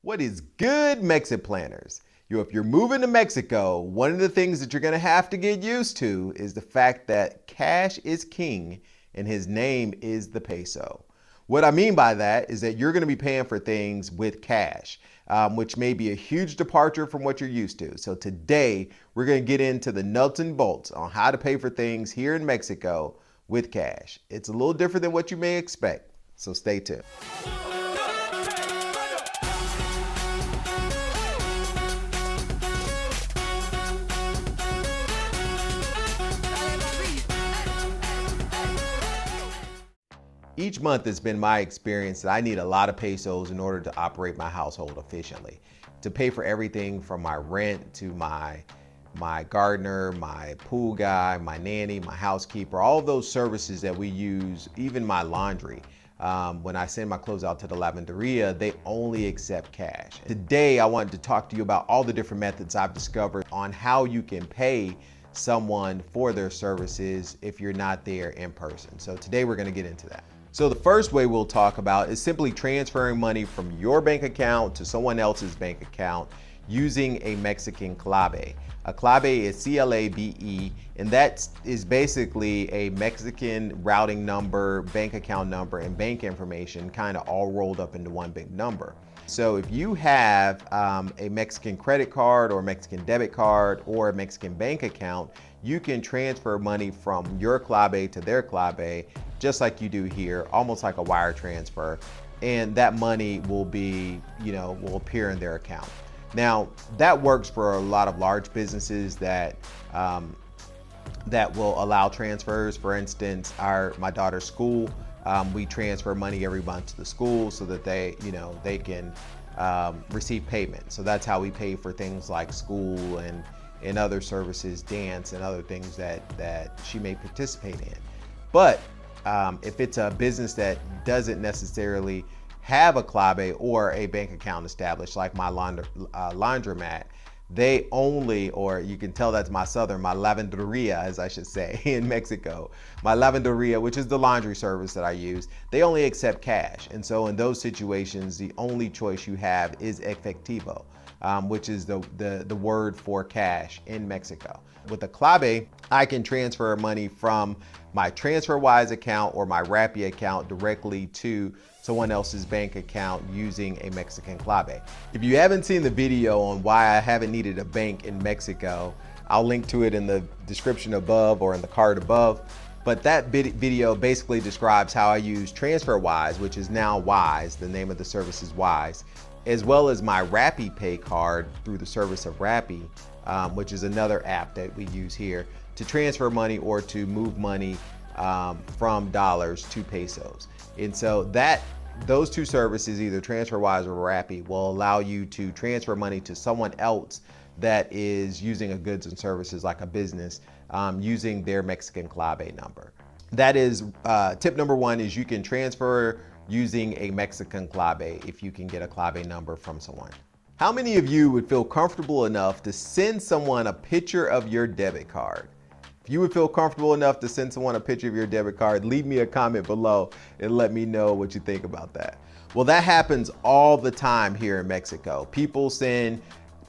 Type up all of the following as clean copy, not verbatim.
What is good, MexitPlanners? If you're moving to Mexico, one of the things that you're going to have to get used to is the fact that cash is king and his name is the peso. What I mean by that is that you're going to be paying for things with cash, which may be a huge departure from what you're used to. So today, we're going to get into the nuts and bolts on how to pay for things here in Mexico with cash. It's a little different than what you may expect, so stay tuned. Each month it's been my experience that I need a lot of pesos in order to operate my household efficiently, to pay for everything from my rent to my gardener, my pool guy, my nanny, my housekeeper, all of those services that we use, even my laundry. When I send my clothes out to the lavanderia, they only accept cash. Today, I wanted to talk to you about all the different methods I've discovered on how you can pay someone for their services if you're not there in person. So today we're going to get into that. So the first way we'll talk about is simply transferring money from your bank account to someone else's bank account using a Mexican Clabe. A Clabe is C-L-A-B-E, and that is basically a Mexican routing number, bank account number, and bank information kind of all rolled up into one big number. So if you have a Mexican credit card or a Mexican debit card or a Mexican bank account, you can transfer money from your Clabe to their Clabe just like you do here, almost like a wire transfer, and that money will be, will appear in their account. Now, that works for a lot of large businesses that will allow transfers. For instance, my daughter's school, we transfer money every month to the school so that they can receive payment. So that's how we pay for things like school and other services, dance and other things that she may participate in. But if it's a business that doesn't necessarily have a Clabe or a bank account established, like my laundromat, they only, or you can tell that's my lavanderia, as I should say, in Mexico. My lavanderia, which is the laundry service that I use, they only accept cash. And so in those situations, the only choice you have is efectivo, which is the word for cash in Mexico. With the Clabe, I can transfer money from my TransferWise account or my Rappi account directly to someone else's bank account using a Mexican Clabe. If you haven't seen the video on why I haven't needed a bank in Mexico, I'll link to it in the description above or in the card above. But that video basically describes how I use TransferWise, which is now Wise, the name of the service is Wise, as well as my Rappi Pay card through the service of Rappi, which is another app that we use here to transfer money or to move money from dollars to pesos. And so those two services, either TransferWise or Rappi, will allow you to transfer money to someone else that is using a goods and services like a business using their Mexican Clabe number. That is tip number one, is you can transfer using a Mexican Clabe if you can get a Clabe number from someone. How many of you would feel comfortable enough to send someone a picture of your debit card? If you would feel comfortable enough to send someone a picture of your debit card, leave me a comment below and let me know what you think about that. Well, that happens all the time here in Mexico. People send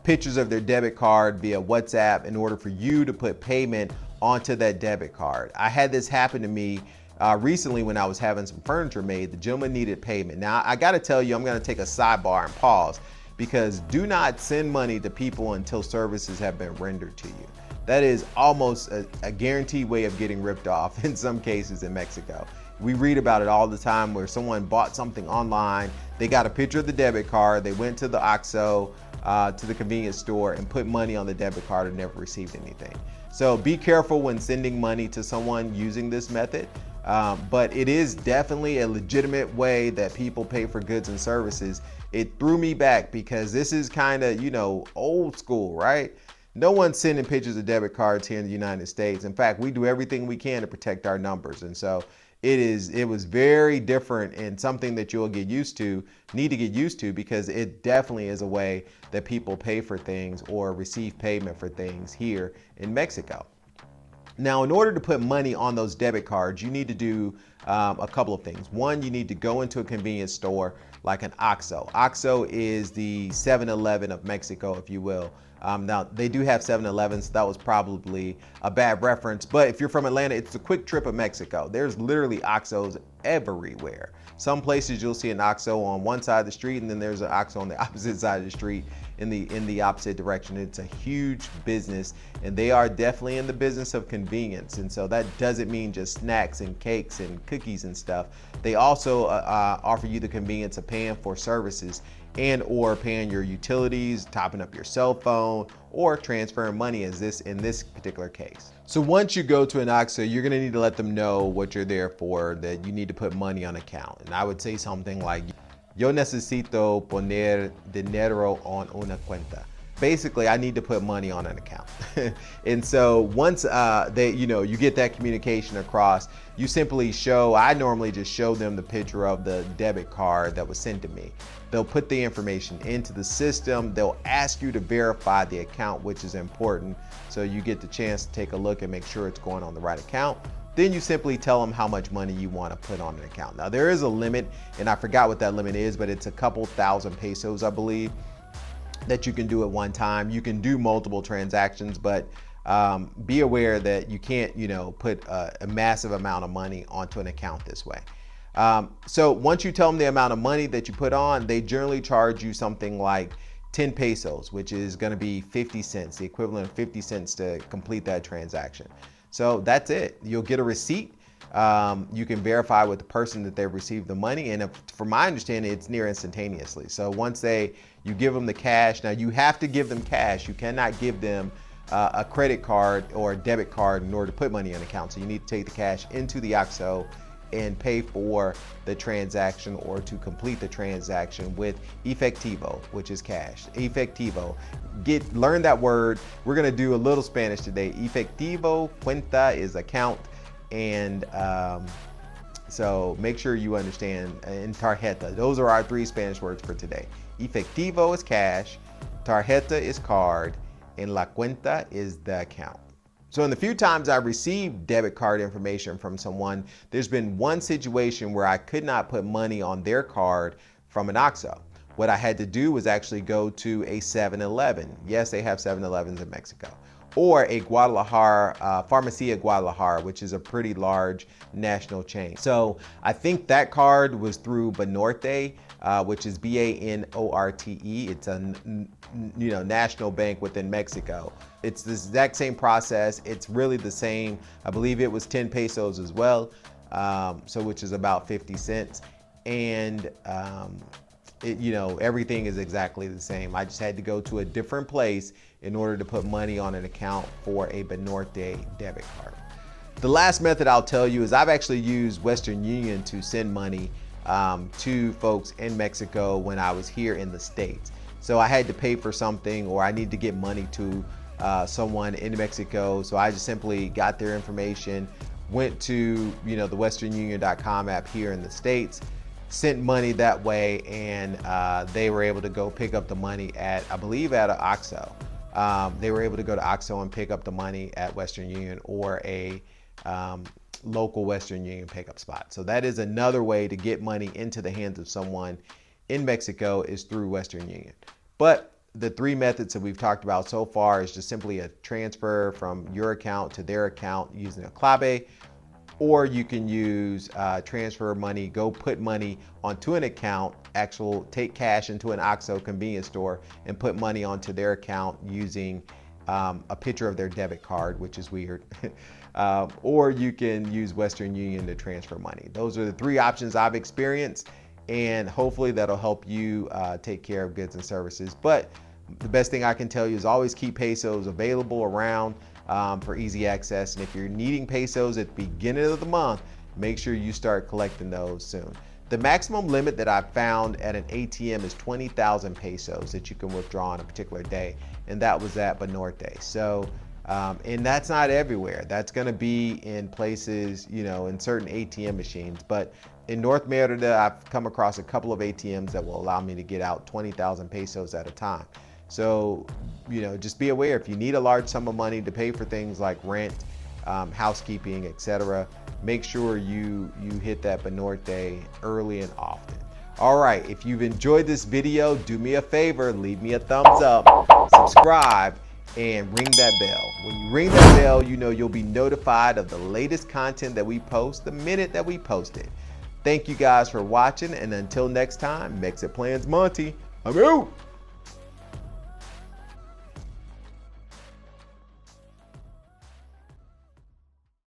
pictures of their debit card via WhatsApp in order for you to put payment onto that debit card. I had this happen to me recently when I was having some furniture made. The gentleman needed payment. Now, I gotta tell you, I'm gonna take a sidebar and pause, because do not send money to people until services have been rendered to you. That is almost a guaranteed way of getting ripped off in some cases in Mexico. We read about it all the time where someone bought something online, they got a picture of the debit card, they went to the OXXO, to the convenience store and put money on the debit card and never received anything. So be careful when sending money to someone using this method. But it is definitely a legitimate way that people pay for goods and services. It threw me back because this is kind of, old school, right? No one's sending pictures of debit cards here in the United States. In fact, we do everything we can to protect our numbers. And so it was very different and something that you'll need to get used to, because it definitely is a way that people pay for things or receive payment for things here in Mexico. Now, in order to put money on those debit cards, you need to do a couple of things. One, you need to go into a convenience store like an OXXO. OXXO is the 7-Eleven of Mexico, if you will. Now, they do have 7-Elevens, so that was probably a bad reference, but if you're from Atlanta, it's the Quick Trip of Mexico. There's literally OXXOs everywhere. Some places you'll see an OXXO on one side of the street, and then there's an OXXO on the opposite side of the street in the opposite direction. It's a huge business, and they are definitely in the business of convenience. And so that doesn't mean just snacks and cakes and cookies and stuff. They also offer you the convenience of paying for services and or paying your utilities, topping up your cell phone, or transferring money in this particular case. So once you go to an OXXO, you're gonna need to let them know what you're there for, that you need to put money on account. And I would say something like, yo necesito poner dinero en una cuenta. Basically, I need to put money on an account. And so once you get that communication across, you simply I normally just show them the picture of the debit card that was sent to me. They'll put the information into the system. They'll ask you to verify the account, which is important. So you get the chance to take a look and make sure it's going on the right account. Then you simply tell them how much money you want to put on an account. Now there is a limit, and I forgot what that limit is, but it's a couple thousand pesos, I believe, that you can do at one time. You can do multiple transactions, but be aware that you can't, put a massive amount of money onto an account this way. So once you tell them the amount of money that you put on, they generally charge you something like 10 pesos, which is going to be 50 cents, the equivalent of 50 cents to complete that transaction. So that's it. You'll get a receipt. You can verify with the person that they've received the money, and from my understanding, it's near instantaneously. So once you give them the cash, now you have to give them cash. You cannot give them a credit card or a debit card in order to put money in an account. So you need to take the cash into the OXXO and pay for the transaction or to complete the transaction with efectivo, which is cash. Efectivo. Learn that word. We're gonna do a little Spanish today. Efectivo, cuenta is account, and so make sure you understand. And tarjeta. Those are our three Spanish words for today. Efectivo is cash, tarjeta is card, and la cuenta is the account. So in the few times I've received debit card information from someone, there's been one situation where I could not put money on their card from an OXXO. What I had to do was actually go to a 7-Eleven. Yes, they have 7-Elevens in Mexico. Or a Guadalajara, Farmacia Guadalajara, which is a pretty large national chain. So I think that card was through Banorte, which is B-A-N-O-R-T-E. It's a national bank within Mexico. It's the exact same process. It's really the same. I believe it was 10 pesos as well, which is about 50 cents. And everything is exactly the same. I just had to go to a different place in order to put money on an account for a Banorte debit card. The last method I'll tell you is I've actually used Western Union to send money to folks in Mexico when I was here in the States. So I had to pay for something, or I need to get money to someone in Mexico. So I just simply got their information, went to the westernunion.com app here in the States, sent money that way, and they were able to go pick up the money at, I believe, at an OXXO. They were able to go to OXXO and pick up the money at Western Union or a local Western Union pickup spot. So that is another way to get money into the hands of someone in Mexico, is through Western Union. But the three methods that we've talked about so far is just simply a transfer from your account to their account using a Clabe, or you can use transfer money, go put money onto an account, take cash into an OXXO convenience store and put money onto their account using a picture of their debit card, which is weird. Or you can use Western Union to transfer money. Those are the three options I've experienced, and hopefully that'll help you take care of goods and services. But the best thing I can tell you is always keep pesos available around for easy access. And if you're needing pesos at the beginning of the month, make sure you start collecting those soon. The maximum limit that I've found at an ATM is 20,000 pesos that you can withdraw on a particular day. And that was at Banorte. So, and that's not everywhere. That's gonna be in places, in certain ATM machines. But in North Merida, I've come across a couple of ATMs that will allow me to get out 20,000 pesos at a time. So, just be aware, if you need a large sum of money to pay for things like rent, housekeeping, etc., make sure you hit that Banorte early and often. All right, if you've enjoyed this video, do me a favor, leave me a thumbs up, subscribe, and ring that bell. When you ring that bell, you know you'll be notified of the latest content that we post the minute that we post it. Thank you guys for watching, and until next time, MexitPlans Monty, I'm out.